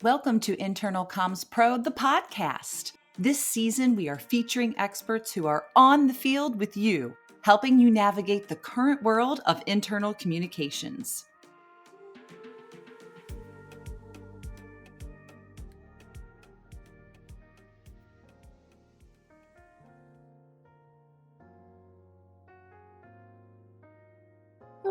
Welcome to Internal Comms Pro, the podcast. This season, we are featuring experts who are on the field with you, helping you navigate the current world of internal communications.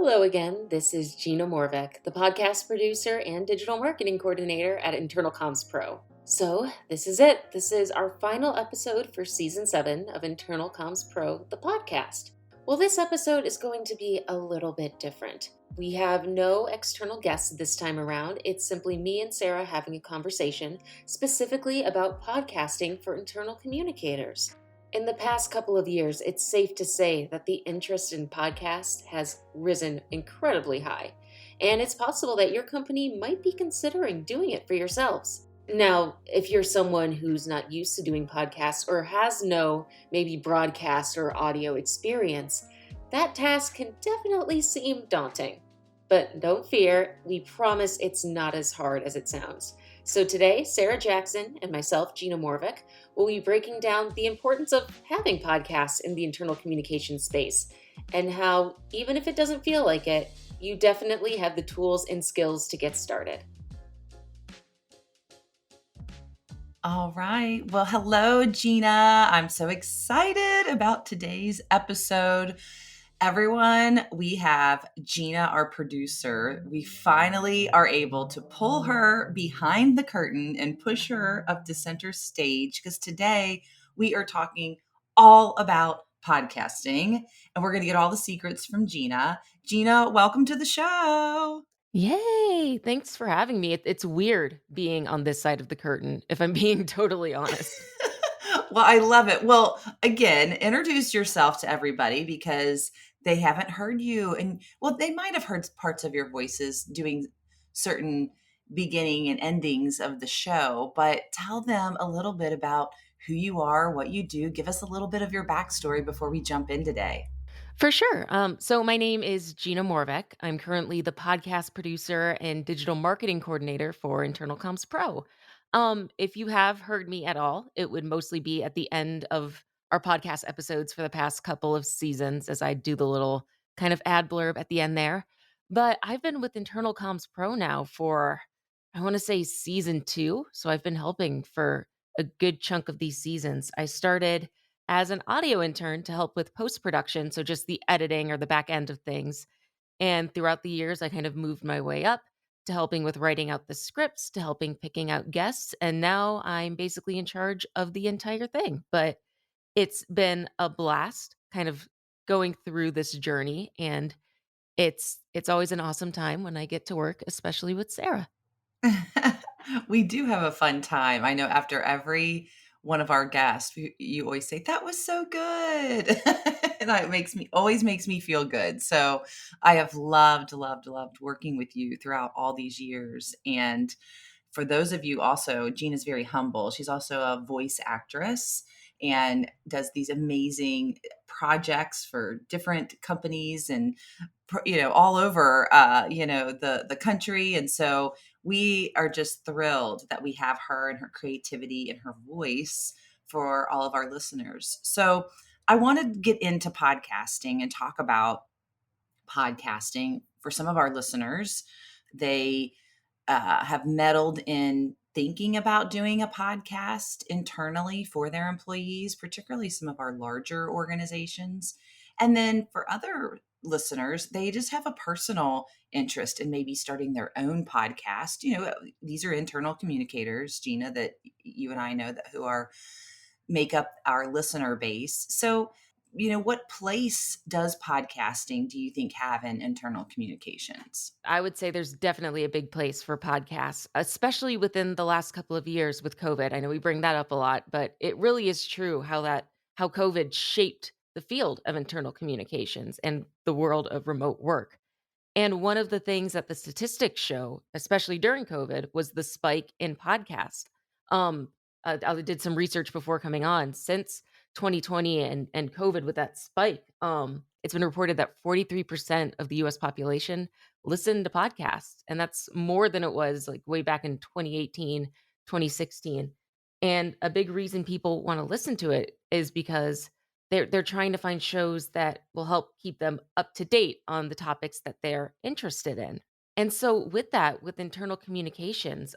Hello again, this is Gina Morvek, the podcast producer and digital marketing coordinator at Internal Comms Pro. So, this is it. This is our final episode for Season 7 of Internal Comms Pro, the podcast. Well, this episode is going to be a little bit different. We have no external guests this time around. It's simply me and Sarah having a conversation specifically about podcasting for internal communicators. In the past couple of years, it's safe to say that the interest in podcasts has risen incredibly high, and it's possible that your company might be considering doing it for yourselves. Now, if you're someone who's not used to doing podcasts or has no maybe broadcast or audio experience, that task can definitely seem daunting. But don't fear, we promise it's not as hard as it sounds. So today, Sarah Jackson and myself, Gina Morvek, will be breaking down the importance of having podcasts in the internal communication space and how, even if it doesn't feel like it, you definitely have the tools and skills to get started. All right. Well, hello, Gina. I'm so excited about today's episode. Everyone, we have Gina, our producer. We finally are able to pull her behind the curtain and push her up to center stage because today we are talking all about podcasting and we're going to get all the secrets from Gina. Gina, welcome to the show. Yay! Thanks for having me. It's weird being on this side of the curtain, if I'm being totally honest. Well, I love it. Well, again, introduce yourself to everybody because they haven't heard you. And well, they might have heard parts of your voices doing certain beginning and endings of the show, but tell them a little bit about who you are, what you do. Give us a little bit of your backstory before we jump in today. For sure. So my name is Gina Morvek. I'm currently the podcast producer and digital marketing coordinator for Internal Comms Pro. If you have heard me at all, it would mostly be at the end of our podcast episodes for the past couple of seasons as I do the little kind of ad blurb at the end there. But I've been with Internal Comms Pro now for, I want to say season 2. So I've been helping for a good chunk of these seasons. I started as an audio intern to help with post production, so just the editing or the back end of things. And throughout the years, I kind of moved my way up to helping with writing out the scripts, to helping picking out guests. And now I'm basically in charge of the entire thing. But it's been a blast kind of going through this journey. And it's always an awesome time when I get to work, especially with Sarah. We do have a fun time. I know after every one of our guests, you always say, that was so good. And it always makes me feel good. So I have loved working with you throughout all these years. And for those of you also, Gina's very humble. She's also a voice actress and does these amazing projects for different companies and all over the country. And so we are just thrilled that we have her and her creativity and her voice for all of our listeners. So I want to get into podcasting and talk about podcasting for some of our listeners. They have meddled in thinking about doing a podcast internally for their employees, particularly some of our larger organizations. And then for other listeners, they just have a personal interest in maybe starting their own podcast. These are internal communicators, Gina, that you and I know that who are make up our listener base. So, what place does podcasting do you think have in internal communications? I would say there's definitely a big place for podcasts, especially within the last couple of years with COVID. I know we bring that up a lot, but it really is true how COVID shaped the field of internal communications and the world of remote work. And one of the things that the statistics show, especially during COVID, was the spike in podcasts. Um, I did some research before coming on since 2020 and COVID with that spike. it's been reported that 43% of the US population listen to podcasts, and that's more than it was like way back in 2018, 2016. And a big reason people want to listen to it is because they're trying to find shows that will help keep them up to date on the topics that they're interested in. And so with that, with internal communications,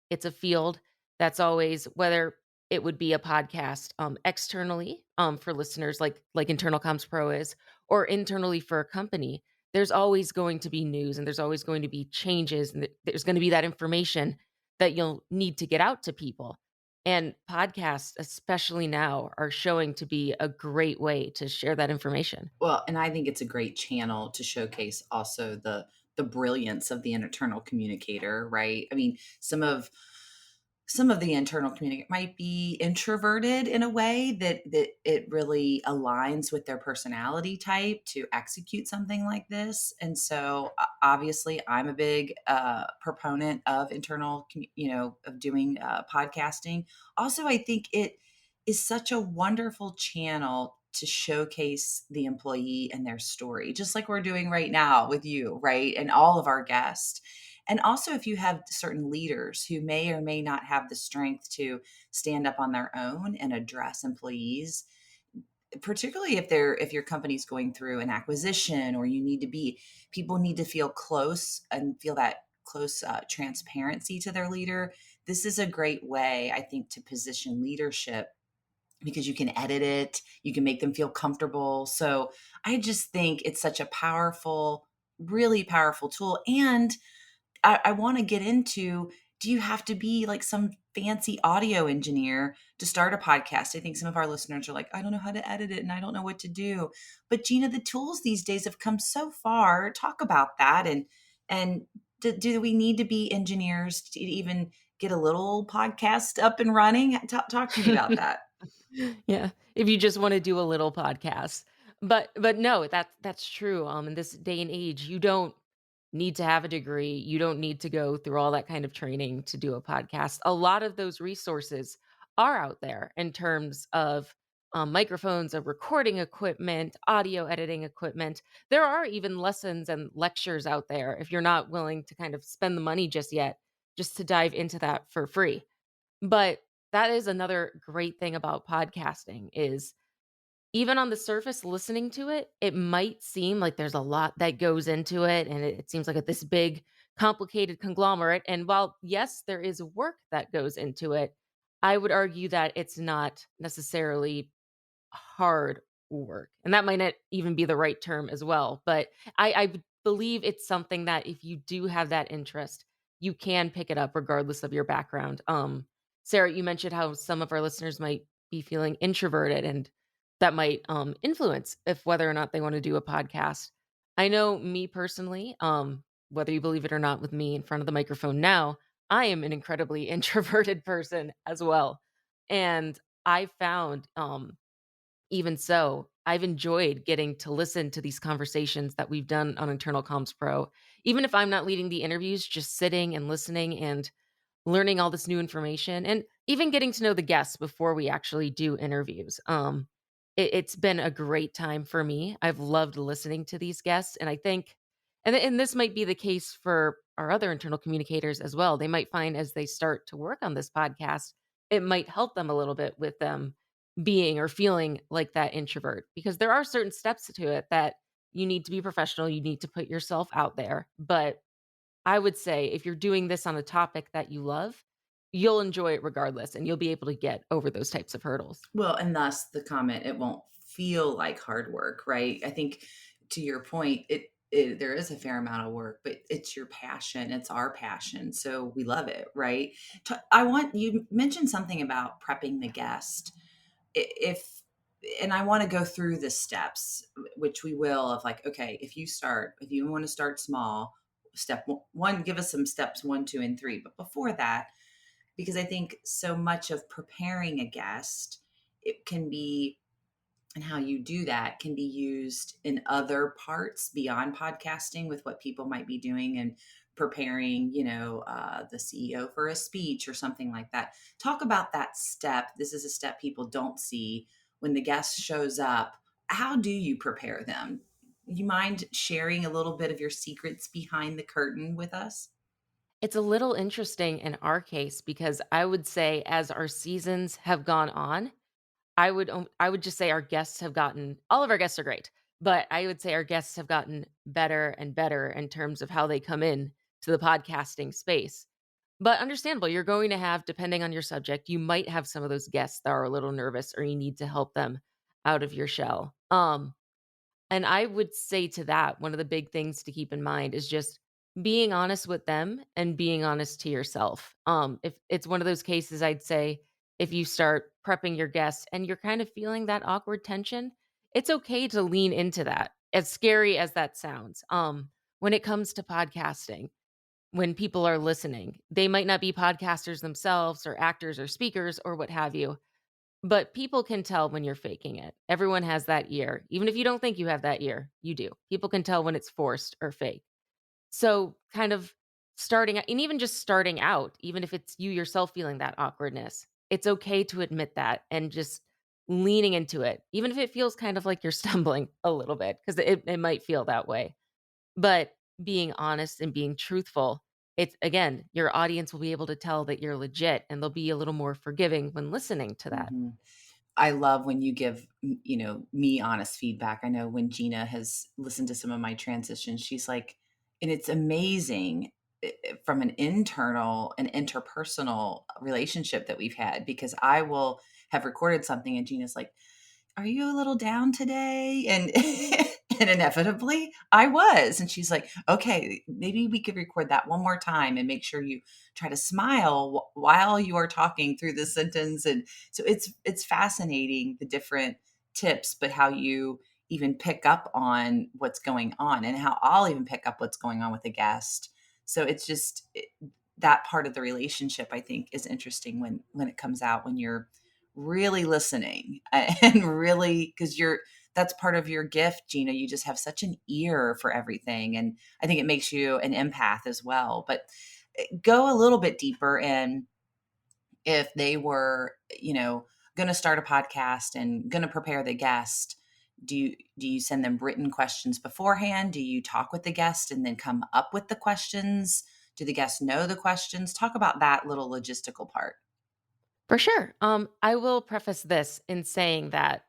it's a field that's always whether it would be a podcast externally for listeners like Internal Comms Pro is, or internally for a company. There's always going to be news and there's always going to be changes and there's going to be that information that you'll need to get out to people. And podcasts, especially now, are showing to be a great way to share that information. Well, and I think it's a great channel to showcase also the brilliance of the internal communicator, right? I mean, some of the internal communicator might be introverted in a way that it really aligns with their personality type to execute something like this. And so obviously I'm a big proponent of of doing podcasting. Also, I think it is such a wonderful channel to showcase the employee and their story, just like we're doing right now with you, right? And all of our guests. And also, if you have certain leaders who may or may not have the strength to stand up on their own and address employees, particularly if your company's going through an acquisition or you need to be, people need to feel close and feel that close transparency to their leader. This is a great way, I think, to position leadership because you can edit it, you can make them feel comfortable. So I just think it's such a powerful, really powerful tool. And I want to get into, do you have to be like some fancy audio engineer to start a podcast? I think some of our listeners are like, I don't know how to edit it and I don't know what to do. But Gina, the tools these days have come so far. Talk about that. And do we need to be engineers to even get a little podcast up and running? Talk to me about that. Yeah, if you just wanna do a little podcast. But no, that's true, in this day and age, you don't need to have a degree, you don't need to go through all that kind of training to do a podcast. A lot of those resources are out there in terms of, microphones, of recording equipment, audio editing equipment. There are even lessons and lectures out there if you're not willing to kind of spend the money just yet, just to dive into that for free. But that is another great thing about podcasting is even on the surface listening to it, it might seem like there's a lot that goes into it and it seems like this big complicated conglomerate. And while yes, there is work that goes into it, I would argue that it's not necessarily hard work. And that might not even be the right term as well. But I believe it's something that if you do have that interest, you can pick it up regardless of your background. Sarah, you mentioned how some of our listeners might be feeling introverted and that might influence if whether or not they want to do a podcast. I know me personally, whether you believe it or not, with me in front of the microphone now, I am an incredibly introverted person as well. And I found even so, I've enjoyed getting to listen to these conversations that we've done on Internal Comms Pro. Even if I'm not leading the interviews, just sitting and listening and learning all this new information and even getting to know the guests before we actually do interviews. It's been a great time for me. I've loved listening to these guests. And I think, and this might be the case for our other internal communicators as well. They might find as they start to work on this podcast, it might help them a little bit with them being or feeling like that introvert because there are certain steps to it that you need to be professional, you need to put yourself out there. But I would say if you're doing this on a topic that you love, you'll enjoy it regardless and you'll be able to get over those types of hurdles. Well, and thus the comment, it won't feel like hard work, right? I think to your point, there is a fair amount of work, but it's your passion. It's our passion. So we love it, right? I want you mentioned something about prepping the guest. If and I want to go through the steps, which we will, of like, okay, if you want to start small, step one, give us some steps one, two, and three. But before that, because I think so much of preparing a guest, it can be, and how you do that can be used in other parts beyond podcasting with what people might be doing and preparing, the CEO for a speech or something like that. Talk about that step. This is a step people don't see when the guest shows up. how do you prepare them? You mind sharing a little bit of your secrets behind the curtain with us? It's a little interesting in our case because I would say as our seasons have gone on, I would just say our guests have gotten all of our guests are great, but I would say our guests have gotten better and better in terms of how they come in to the podcasting space. But understandable, you're going to have, depending on your subject, you might have some of those guests that are a little nervous or you need to help them out of your shell. And I would say to that, one of the big things to keep in mind is just being honest with them and being honest to yourself. If it's one of those cases, I'd say if you start prepping your guests and you're kind of feeling that awkward tension, it's okay to lean into that. As scary as that sounds. When it comes to podcasting, when people are listening, they might not be podcasters themselves or actors or speakers or what have you, but people can tell when you're faking it. Everyone has that ear. Even if you don't think you have that ear, you do. People can tell when it's forced or fake. So, kind of and even just starting out, even if it's you yourself feeling that awkwardness, it's okay to admit that and just leaning into it, even if it feels kind of like you're stumbling a little bit, because it might feel that way. But being honest and being truthful, it's again, your audience will be able to tell that you're legit and they'll be a little more forgiving when listening to that. Mhm. I love when you give, me honest feedback. I know when Gina has listened to some of my transitions, she's like, and it's amazing from an internal and interpersonal relationship that we've had because I will have recorded something and Gina's like, "Are you a little down today?" And and inevitably I was. And she's like, "Okay, maybe we could record that one more time and make sure you try to smile while you are talking through the sentence." And so it's fascinating the different tips, but how you even pick up on what's going on and how I'll even pick up what's going on with a guest. So it's just that part of the relationship I think is interesting when it comes out when you're really listening and really because you're that's part of your gift, Gina. You just have such an ear for everything, and I think it makes you an empath as well. But go a little bit deeper in if they were, going to start a podcast and going to prepare the guest. Do you send them written questions beforehand? Do you talk with the guest and then come up with the questions? Do the guests know the questions? Talk about that little logistical part. For sure. I will preface this in saying that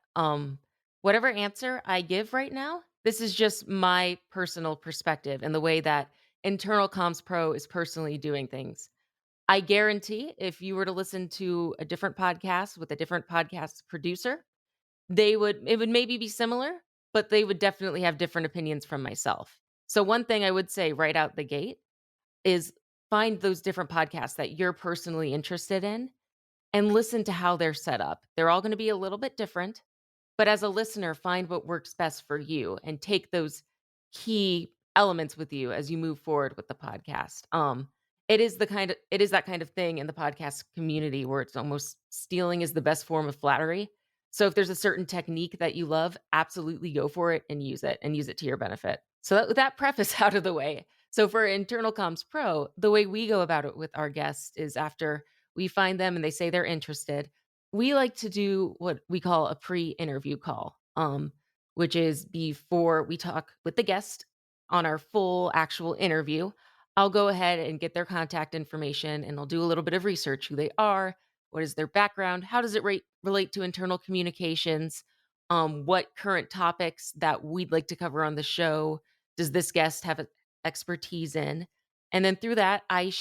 whatever answer I give right now, this is just my personal perspective and the way that Internal Comms Pro is personally doing things. I guarantee if you were to listen to a different podcast with a different podcast producer, it would maybe be similar, but they would definitely have different opinions from myself. So one thing I would say right out the gate is find those different podcasts that you're personally interested in and listen to how they're set up. They're all gonna be a little bit different, but as a listener, find what works best for you and take those key elements with you as you move forward with the podcast. It is that kind of thing in the podcast community where it's almost stealing is the best form of flattery. So if there's a certain technique that you love, absolutely go for it and use it to your benefit. So that with that preface out of the way. So for Internal Comms Pro, the way we go about it with our guests is after we find them and they say they're interested, we like to do what we call a pre-interview call, which is before we talk with the guest on our full actual interview. I'll go ahead and get their contact information and I'll do a little bit of research who they are, what is their background, how does it relate to internal communications, what current topics that we'd like to cover on the show does this guest have expertise in, and then through that, I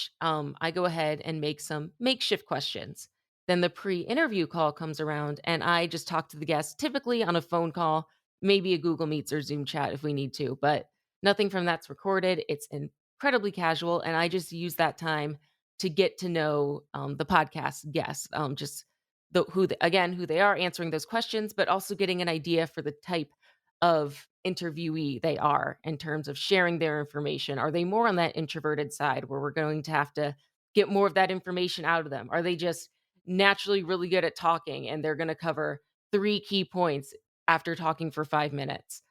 go ahead and make some makeshift questions. Then the pre-interview call comes around, and I just talk to the guest, typically on a phone call, maybe a Google Meets or Zoom chat if we need to, but nothing from that's recorded. It's incredibly casual, and I just use that time to get to know the podcast guests, just again who they are, answering those questions, but also getting an idea for the type of interviewee they are in terms of sharing their information. Are they more on that introverted side where we're going to have to get more of that information out of them? Are they just naturally really good at talking and they're going to cover three key points after talking for 5 minutes?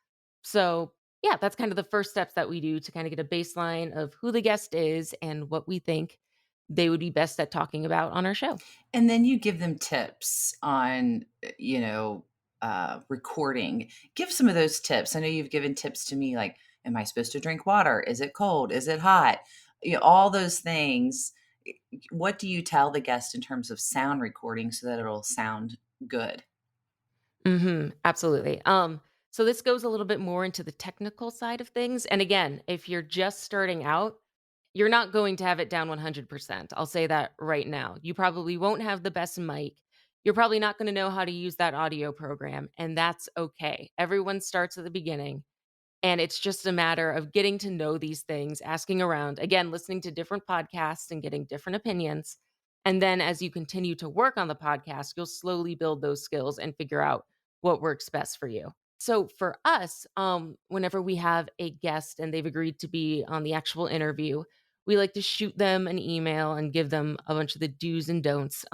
So, yeah, that's kind of the first steps that we do to kind of get a baseline of who the guest is and what we think they would be best at talking about on our show. And then you give them tips on, recording. Give some of those tips. I know you've given tips to me like, am I supposed to drink water? Is it cold? Is it hot? All those things. What do you tell the guest in terms of sound recording so that it'll sound good? Absolutely. So this goes a little bit more into the technical side of things. And again, if you're just starting out, you're not going to have it down 100%. I'll say that right now. You probably won't have the best mic. You're probably not going to know how to use that audio program, and that's okay. Everyone starts at the beginning, and it's just a matter of getting to know these things, asking around, again, listening to different podcasts and getting different opinions. And then as you continue to work on the podcast, you'll slowly build those skills and figure out what works best for you. So for us, whenever we have a guest and they've agreed to be on the actual interview, we like to shoot them an email and give them a bunch of the do's and don'ts.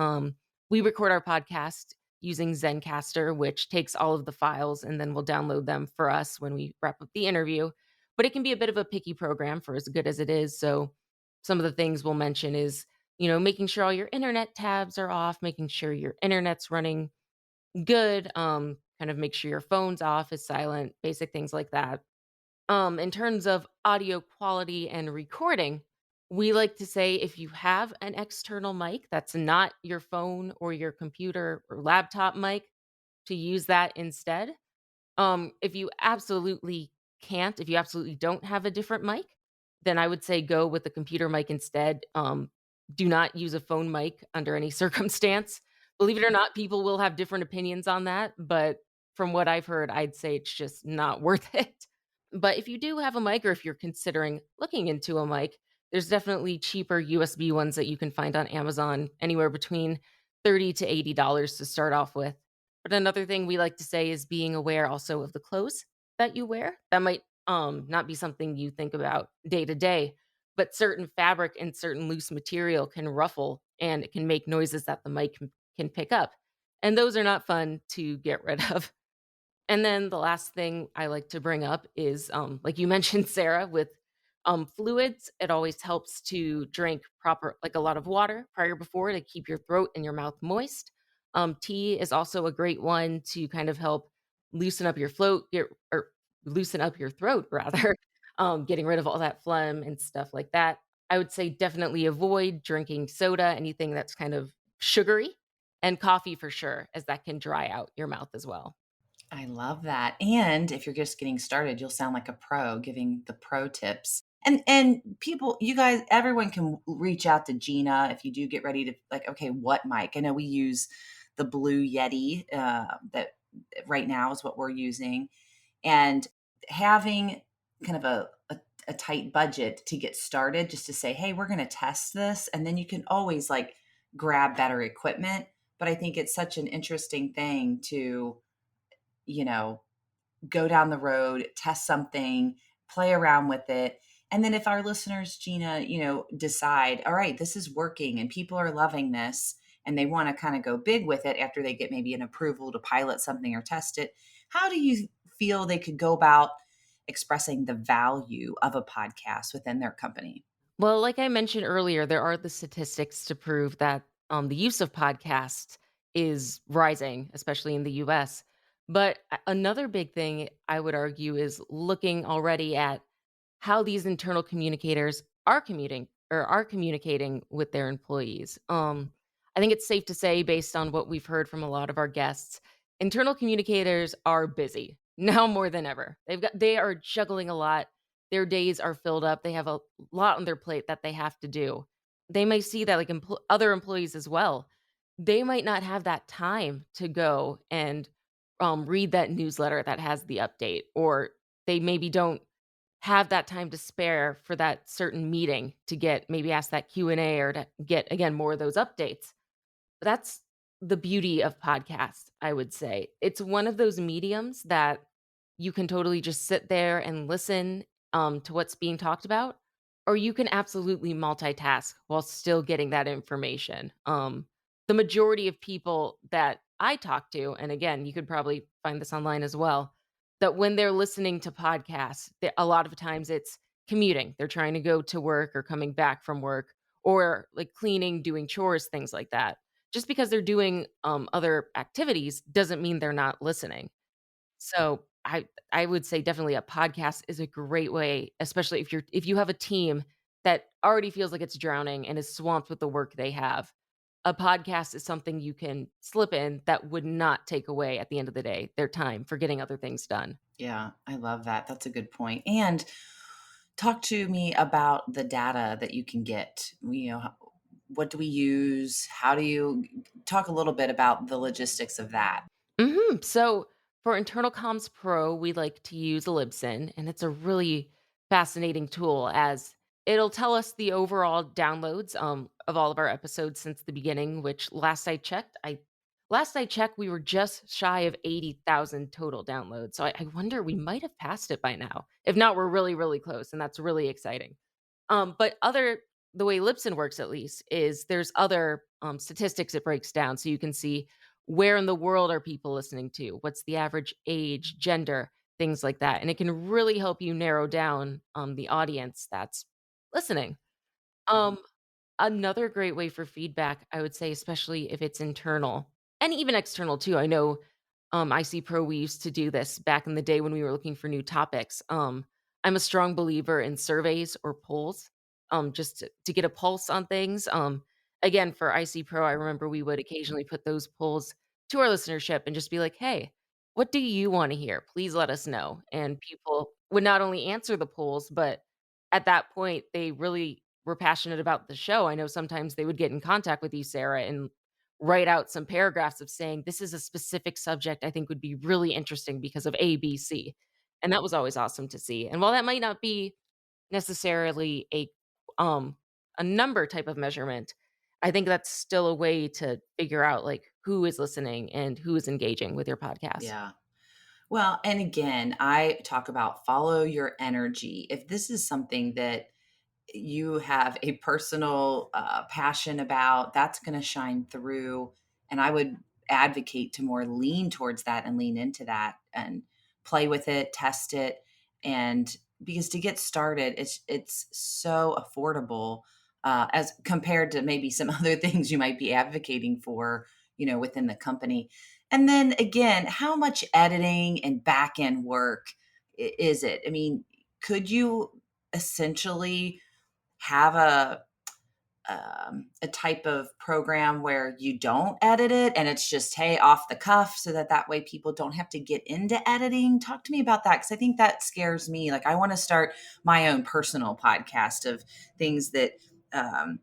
We record our podcast using Zencaster, which takes all of the files and then will download them for us when we wrap up the interview. But it can be a bit of a picky program for as good as it is. So some of the things we'll mention is, making sure all your internet tabs are off, making sure your internet's running good, kind of make sure your phone's off, is silent, basic things like that. In terms of audio quality and recording, we like to say if you have an external mic that's not your phone or your computer or laptop mic, to use that instead. If you absolutely can't, if you absolutely don't have a different mic, then I would say go with the computer mic instead. Do not use a phone mic under any circumstance. Believe it or not, people will have different opinions on that, but from what I've heard, I'd say it's just not worth it. But if you do have a mic or if you're considering looking into a mic, there's definitely cheaper USB ones that you can find on Amazon, anywhere between $30 to $80 to start off with. But another thing we like to say is being aware also of the clothes that you wear. That might not be something you think about day to day, but certain fabric and certain loose material can ruffle and it can make noises that the mic can pick up. And those are not fun to get rid of. And then the last thing I like to bring up is, like you mentioned, Sarah, with fluids, it always helps to drink like a lot of water prior before to keep your throat and your mouth moist. Tea is also a great one to kind of help loosen up your float, or loosen up your throat rather, getting rid of all that phlegm and stuff like that. I would say definitely avoid drinking soda, anything that's kind of sugary, and coffee for sure, as that can dry out your mouth as well. I love that. And if you're just getting started, you'll sound like a pro giving the pro tips. And people, you guys, everyone can reach out to Gina if you do get ready to like, okay, what mic? I know we use the Blue Yeti that right now is what we're using, and having kind of a tight budget to get started, just to say, hey, we're going to test this, and then you can always like grab better equipment. But I think it's such an interesting thing to you know, go down the road, test something, play around with it. And then if our listeners, Gina, decide, all right, this is working and people are loving this and they want to kind of go big with it after they get maybe an approval to pilot something or test it, how do you feel they could go about expressing the value of a podcast within their company? Well, like I mentioned earlier, there are the statistics to prove that the use of podcasts is rising, especially in the US. But another big thing I would argue is looking already at how these internal communicators are commuting or are communicating with their employees. I think it's safe to say, based on what we've heard from a lot of our guests, internal communicators are busy now more than ever. They are juggling a lot. Their days are filled up. They have a lot on their plate that they have to do. They may see that like other employees as well. They might not have that time to go and read that newsletter that has the update, or they maybe don't have that time to spare for that certain meeting to get maybe ask that Q&A or to get again more of those updates. That's the beauty of podcasts, I would say. It's one of those mediums that you can totally just sit there and listen to what's being talked about, or you can absolutely multitask while still getting that information. The majority of people that I talk to, and again, you could probably find this online as well, that when they're listening to podcasts, a lot of times it's commuting. They're trying to go to work or coming back from work or like cleaning, doing chores, things like that, just because they're doing other activities doesn't mean they're not listening. So I would say definitely a podcast is a great way, especially if you have a team that already feels like it's drowning and is swamped with the work they have. A podcast is something you can slip in that would not take away at the end of the day their time for getting other things done. Yeah, I love that. That's a good point. And talk to me about the data that you can get. What do we use? How do you talk a little bit about the logistics of that? So for Internal Comms Pro, we like to use Libsyn, and it's a really fascinating tool as it'll tell us the overall downloads of all of our episodes since the beginning. Which last I checked, we were just shy of 80,000 total downloads. So I wonder we might have passed it by now. If not, we're really really close, and that's really exciting. But other the way Libsyn works at least is there's other statistics it breaks down so you can see where in the world are people listening to, what's the average age, gender, things like that, and it can really help you narrow down the audience that's listening. Um, Another great way for feedback, I would say, especially if it's internal and even external too. I know IC Pro, we used to do this back in the day when we were looking for new topics. I'm a strong believer in surveys or polls, just to get a pulse on things. Again, for IC Pro, I remember we would occasionally put those polls to our listenership and just be like, hey, what do you want to hear? Please let us know. And people would not only answer the polls, but at that point, they really were passionate about the show. I know sometimes they would get in contact with you, Sarah, and write out some paragraphs of saying, "This is a specific subject I think would be really interesting because of A, B, C." And that was always awesome to see. And while that might not be necessarily um a number type of measurement, I think that's still a way to figure out like who is listening and who is engaging with your podcast. Yeah. Well, and again, I talk about follow your energy. If this is something that you have a personal passion about, that's going to shine through. And I would advocate to more lean towards that and lean into that and play with it, test it. And because to get started, it's so affordable as compared to maybe some other things you might be advocating for, within the company. And then again, how much editing and back end work is it? I mean, could you essentially have a type of program where you don't edit it and it's just hey off the cuff so that way people don't have to get into editing? Talk to me about that because I think that scares me. Like I want to start my own personal podcast of things that um,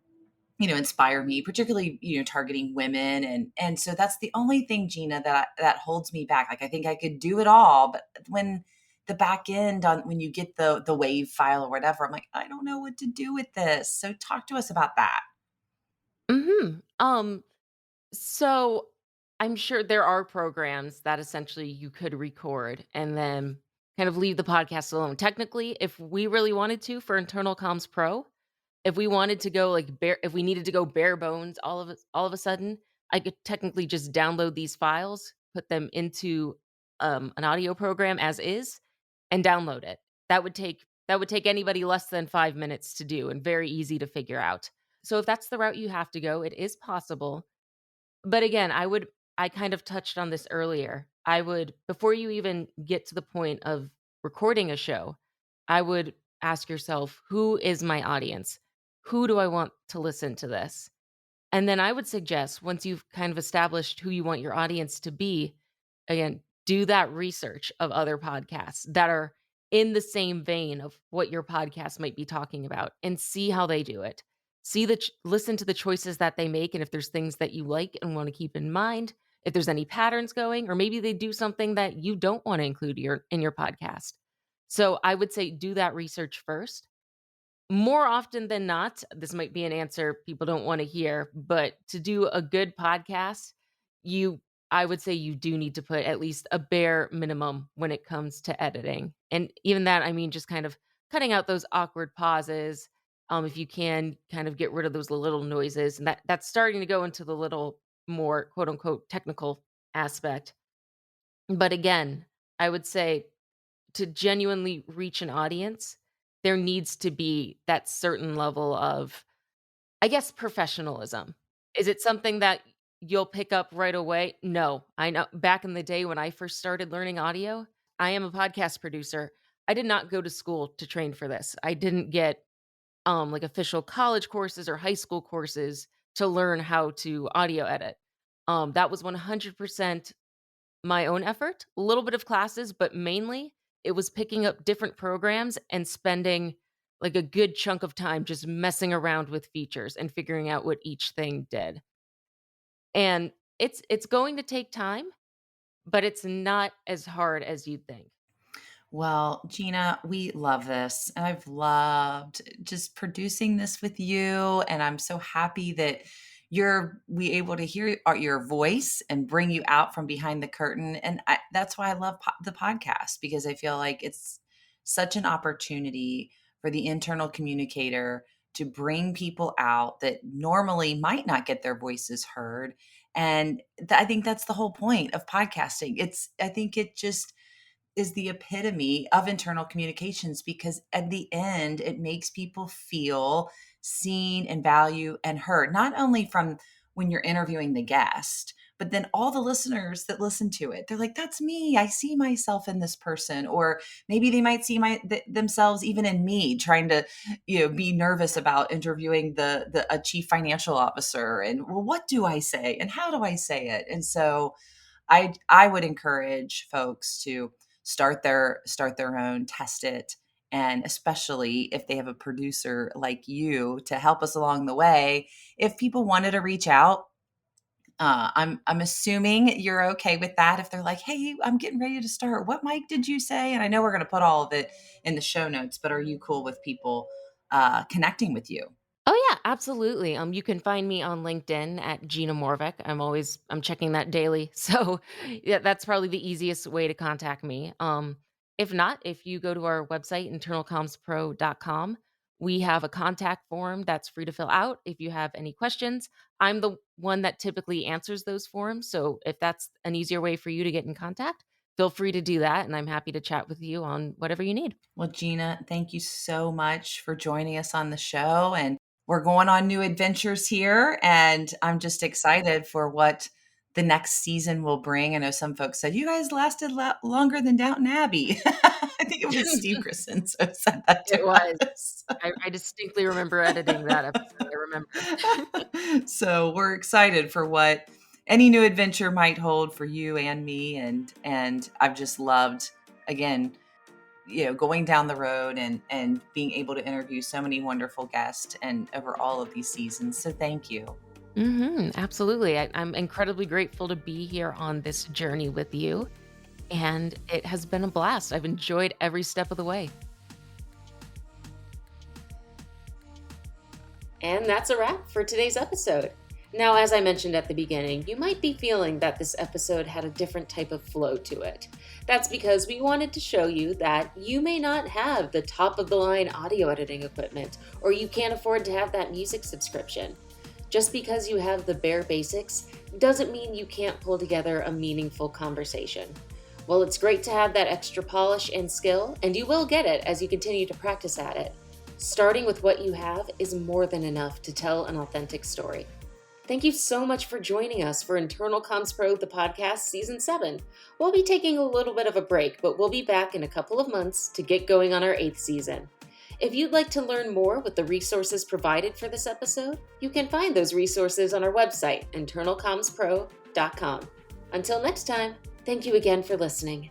inspire me, particularly targeting women, and so that's the only thing, Gina, that holds me back. Like I think I could do it all, but when the back end on when you get the wave file or whatever, I'm like, I don't know what to do with this. So talk to us about that. Mhm. So I'm sure there are programs that essentially you could record and then kind of leave the podcast alone. Technically, if we really wanted to for Internal Comms Pro, if we wanted to go like bare if we needed to go bare bones all of a sudden, I could technically just download these files, put them into an audio program as is and download it. That would take anybody less than 5 minutes to do and very easy to figure out. So if that's the route you have to go, it is possible. But again, I kind of touched on this earlier. I would before you even get to the point of recording a show, I would ask yourself, who is my audience? Who do I want to listen to this? And then I would suggest once you've kind of established who you want your audience to be, again, do that research of other podcasts that are in the same vein of what your podcast might be talking about and see how they do it. Listen to the choices that they make and if there's things that you like and want to keep in mind, if there's any patterns going or maybe they do something that you don't want to include in your podcast. So I would say do that research first. More often than not, this might be an answer people don't wanna hear, but to do a good podcast, you I would say you do need to put at least a bare minimum when it comes to editing, and even that, I mean, just kind of cutting out those awkward pauses, if you can kind of get rid of those little noises, and that's starting to go into the little more, quote, unquote, "technical" aspect, but again, I would say to genuinely reach an audience, there needs to be that certain level of, I guess, professionalism. Is it something that you'll pick up right away. No, I know back in the day when I first started learning audio, I am a podcast producer. I did not go to school to train for this. I didn't get like official college courses or high school courses to learn how to audio edit. That was 100% my own effort, a little bit of classes, but mainly it was picking up different programs and spending like a good chunk of time just messing around with features and figuring out what each thing did. And it's going to take time, but it's not as hard as you'd think. Well, Gina, we love this. And I've loved just producing this with you. And I'm so happy that we able to hear your voice and bring you out from behind the curtain. And that's why I love the podcast, because I feel like it's such an opportunity for the internal communicator to bring people out that normally might not get their voices heard. And I think that's the whole point of podcasting. I think it just is the epitome of internal communications, because at the end it makes people feel seen and valued and heard, not only from when you're interviewing the guest, but then all the listeners that listen to it, they're like, that's me, I see myself in this person. Or maybe they might see themselves even in me, trying to be nervous about interviewing a chief financial officer, and, well, what do I say and how do I say it? And so I would encourage folks to start their own, test it, and especially if they have a producer like you to help us along the way. If people wanted to reach out, I'm assuming you're okay with that. If they're like, "Hey, I'm getting ready to start. What mic did you say?" And I know we're going to put all of it in the show notes, but are you cool with people connecting with you? Oh yeah, absolutely. You can find me on LinkedIn at Gina Morvek. I'm checking that daily. So yeah, that's probably the easiest way to contact me. If not, if you go to our website, internalcompspro.com, we have a contact form that's free to fill out if you have any questions. I'm the one that typically answers those forms. So if that's an easier way for you to get in contact, feel free to do that. And I'm happy to chat with you on whatever you need. Well, Gina, thank you so much for joining us on the show. And we're going on new adventures here. And I'm just excited for what the next season will bring. I know some folks said, you guys lasted longer than Downton Abbey. I think it was Steve Christensen said that It to was. us. I distinctly remember editing that episode. I remember. So we're excited for what any new adventure might hold for you and me. And I've just loved, again, going down the road and being able to interview so many wonderful guests and over all of these seasons. So thank you. Absolutely. I'm incredibly grateful to be here on this journey with you. And it has been a blast. I've enjoyed every step of the way. And that's a wrap for today's episode. Now, as I mentioned at the beginning, you might be feeling that this episode had a different type of flow to it. That's because we wanted to show you that you may not have the top of the line audio editing equipment, or you can't afford to have that music subscription. Just because you have the bare basics doesn't mean you can't pull together a meaningful conversation. Well, it's great to have that extra polish and skill, and you will get it as you continue to practice at it. Starting with what you have is more than enough to tell an authentic story. Thank you so much for joining us for Internal Comms Pro, the podcast, Season 7. We'll be taking a little bit of a break, but we'll be back in a couple of months to get going on our 8th season. If you'd like to learn more with the resources provided for this episode, you can find those resources on our website, internalcommspro.com. Until next time, thank you again for listening.